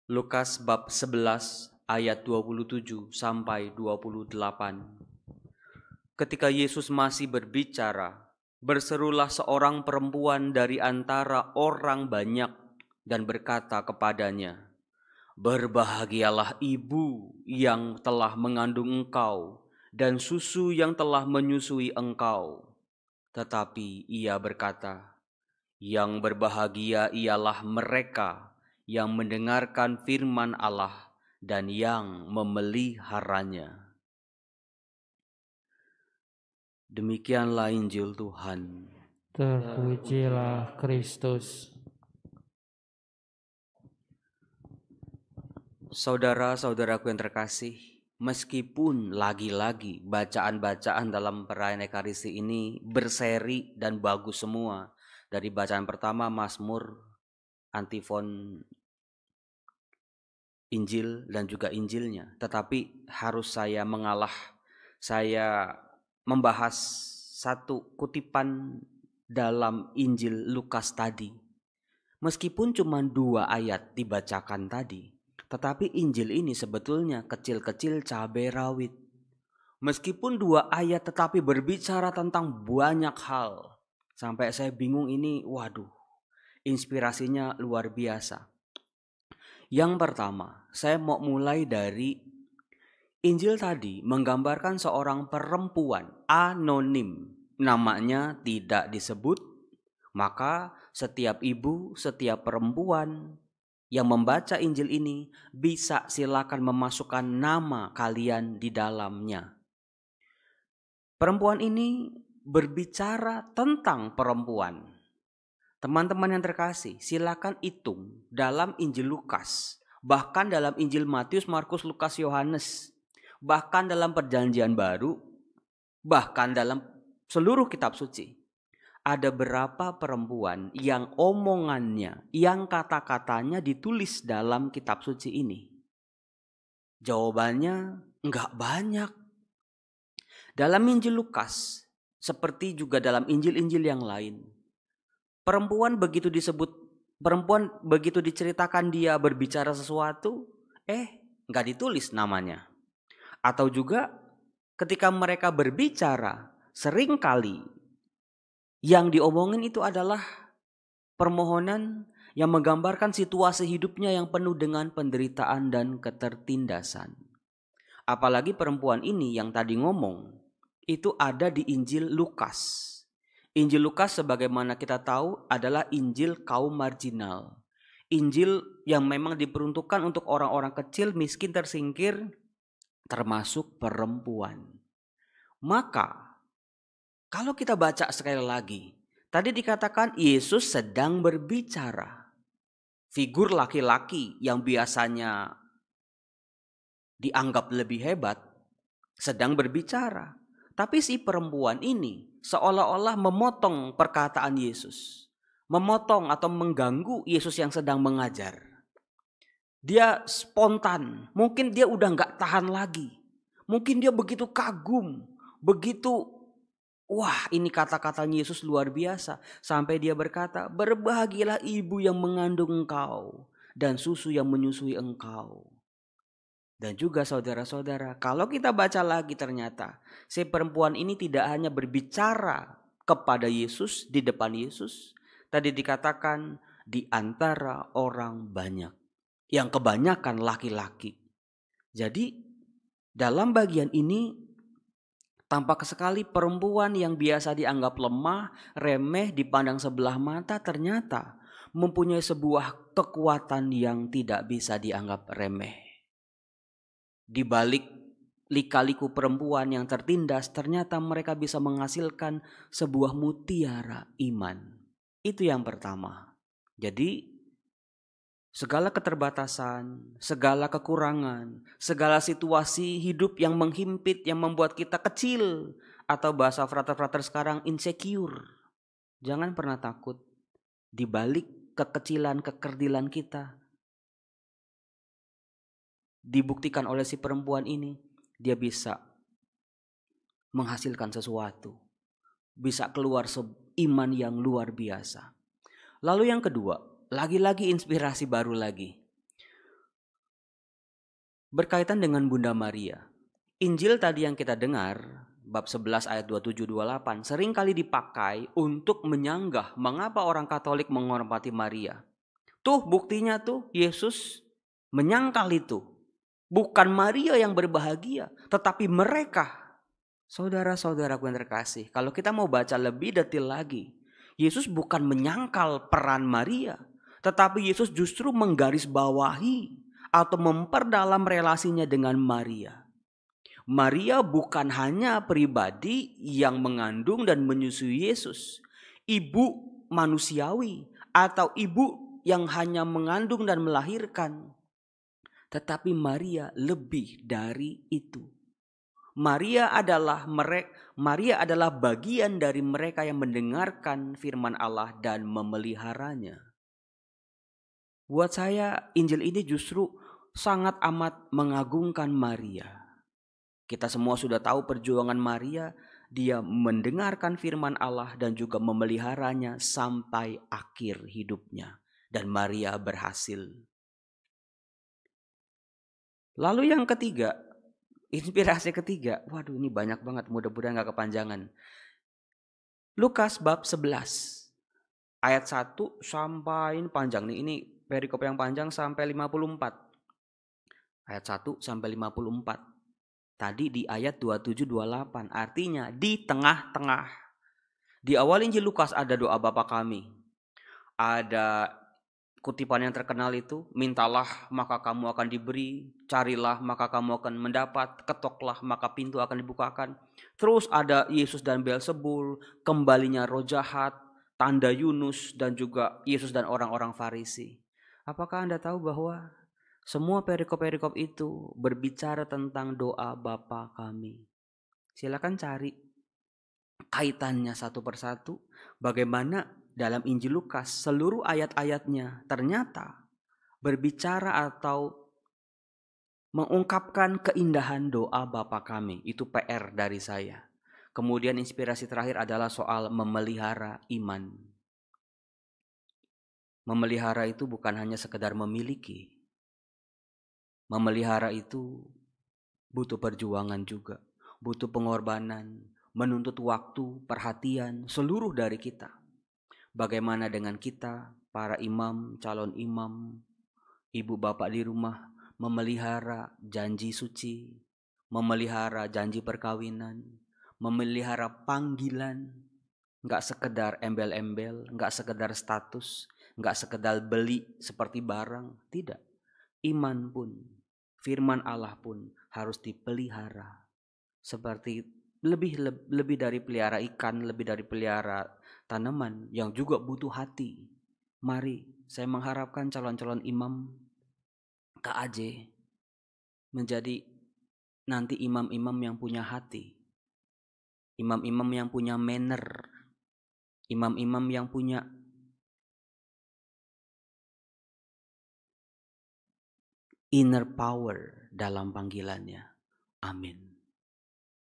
Lukas bab 11 ayat 27 sampai 28. Ketika Yesus masih berbicara, berserulah seorang perempuan dari antara orang banyak dan berkata kepadanya, "Berbahagialah ibu yang telah mengandung engkau dan susu yang telah menyusui engkau." Tetapi ia berkata, "Yang berbahagia ialah mereka yang mendengarkan firman Allah dan yang memeliharanya." Demikianlah Injil Tuhan. Terpujilah Kristus. Saudara-saudaraku yang terkasih, meskipun lagi-lagi bacaan-bacaan dalam perayaan Ekaristi ini berseri dan bagus semua, dari bacaan pertama Mazmur, antifon Injil dan juga Injilnya, tetapi harus saya membahas satu kutipan dalam Injil Lukas tadi. Meskipun cuma 2 ayat dibacakan tadi, tetapi Injil ini sebetulnya kecil-kecil cabai rawit. Meskipun 2 ayat tetapi berbicara tentang banyak hal. Sampai saya bingung ini, waduh, inspirasinya luar biasa. Yang pertama, saya mau mulai dari Injil tadi menggambarkan seorang perempuan anonim. Namanya tidak disebut, maka setiap ibu, setiap perempuan yang membaca Injil ini bisa silakan memasukkan nama kalian di dalamnya. Perempuan ini berbicara tentang perempuan. Teman-teman yang terkasih, silakan hitung dalam Injil Lukas, bahkan dalam Injil Matius, Markus, Lukas, Yohanes, bahkan dalam Perjanjian Baru, bahkan dalam seluruh kitab suci. Ada berapa perempuan yang omongannya, yang kata-katanya ditulis dalam kitab suci ini? Jawabannya enggak banyak. Dalam Injil Lukas, seperti juga dalam Injil-Injil yang lain, perempuan begitu diceritakan dia berbicara sesuatu, nggak ditulis namanya. Atau juga ketika mereka berbicara, seringkali yang diomongin itu adalah permohonan yang menggambarkan situasi hidupnya yang penuh dengan penderitaan dan ketertindasan. Apalagi perempuan ini yang tadi ngomong, itu ada di Injil Lukas. Injil Lukas sebagaimana kita tahu adalah Injil kaum marginal. Injil yang memang diperuntukkan untuk orang-orang kecil, miskin, tersingkir, termasuk perempuan. Maka kalau kita baca sekali lagi, tadi dikatakan Yesus sedang berbicara. Figur laki-laki yang biasanya dianggap lebih hebat sedang berbicara. Tapi si perempuan ini seolah-olah memotong perkataan Yesus. Memotong atau mengganggu Yesus yang sedang mengajar. Dia spontan. Mungkin dia udah gak tahan lagi. Mungkin dia begitu kagum. Begitu, wah ini kata-katanya Yesus luar biasa. Sampai dia berkata, "Berbahagialah ibu yang mengandung engkau dan susu yang menyusui engkau." Dan juga saudara-saudara, kalau kita baca lagi ternyata si perempuan ini tidak hanya berbicara kepada Yesus, di depan Yesus. Tadi dikatakan di antara orang banyak, yang kebanyakan laki-laki. Jadi dalam bagian ini tampak sekali perempuan yang biasa dianggap lemah, remeh, dipandang sebelah mata, ternyata mempunyai sebuah kekuatan yang tidak bisa dianggap remeh. Di balik lika-liku perempuan yang tertindas, ternyata mereka bisa menghasilkan sebuah mutiara iman. Itu yang pertama. Jadi segala keterbatasan, segala kekurangan, segala situasi hidup yang menghimpit, yang membuat kita kecil, atau bahasa frater-frater sekarang insecure. Jangan pernah takut. Di balik kekecilan, kekerdilan kita, dibuktikan oleh si perempuan ini, dia bisa menghasilkan sesuatu. Bisa keluar iman yang luar biasa. Lalu yang kedua, lagi-lagi inspirasi baru lagi. berkaitan dengan Bunda Maria. Injil tadi yang kita dengar, bab 11 ayat 27-28, sering kali dipakai untuk menyanggah mengapa orang Katolik menghormati Maria. Tuh buktinya tuh, Yesus menyangkal itu. Bukan Maria yang berbahagia, tetapi mereka. Saudara-saudaraku yang terkasih, kalau kita mau baca lebih detail lagi, Yesus bukan menyangkal peran Maria, tetapi Yesus justru menggarisbawahi atau memperdalam relasinya dengan Maria. Maria bukan hanya pribadi yang mengandung dan menyusui Yesus, ibu manusiawi atau ibu yang hanya mengandung dan melahirkan. Tetapi Maria lebih dari itu. Maria adalah bagian dari mereka yang mendengarkan firman Allah dan memeliharanya. Buat saya Injil ini justru sangat amat mengagungkan Maria. Kita semua sudah tahu perjuangan Maria, dia mendengarkan firman Allah dan juga memeliharanya sampai akhir hidupnya. Dan Maria berhasil. Lalu yang ketiga, inspirasi ketiga. Waduh, ini banyak banget, mudah-mudahan gak kepanjangan. Lukas bab 11 ayat 1 sampai ini panjang nih. Ini perikop yang panjang sampai 54. Ayat 1 sampai 54. Tadi di ayat 27-28. Artinya di tengah-tengah. Di awal Injil Lukas ada doa Bapa kami. Ada kutipan yang terkenal itu, mintalah maka kamu akan diberi, carilah maka kamu akan mendapat, ketoklah maka pintu akan dibukakan. Terus ada Yesus dan Beelzebul, kembalinya roh jahat, tanda Yunus, dan juga Yesus dan orang-orang Farisi. Apakah Anda tahu bahwa semua perikop-perikop itu berbicara tentang doa Bapa kami? Silakan cari kaitannya satu persatu, bagaimana dalam Injil Lukas seluruh ayat-ayatnya ternyata berbicara atau mengungkapkan keindahan doa Bapa kami. Itu PR dari saya. Kemudian inspirasi terakhir adalah soal memelihara iman. Memelihara itu bukan hanya sekedar memiliki. Memelihara itu butuh perjuangan juga, butuh pengorbanan, menuntut waktu, perhatian seluruh dari kita. Bagaimana dengan kita, para imam, calon imam, ibu bapak di rumah, memelihara janji suci, memelihara janji perkawinan, memelihara panggilan, nggak sekedar embel-embel, nggak sekedar status, nggak sekedar beli seperti barang, tidak. Iman pun, firman Allah pun harus dipelihara. Seperti lebih dari pelihara ikan, lebih dari pelihara tanaman yang juga butuh hati. Mari, saya mengharapkan calon-calon imam KAJ menjadi nanti imam-imam yang punya hati. Imam-imam yang punya manner. Imam-imam yang punya inner power dalam panggilannya. Amin.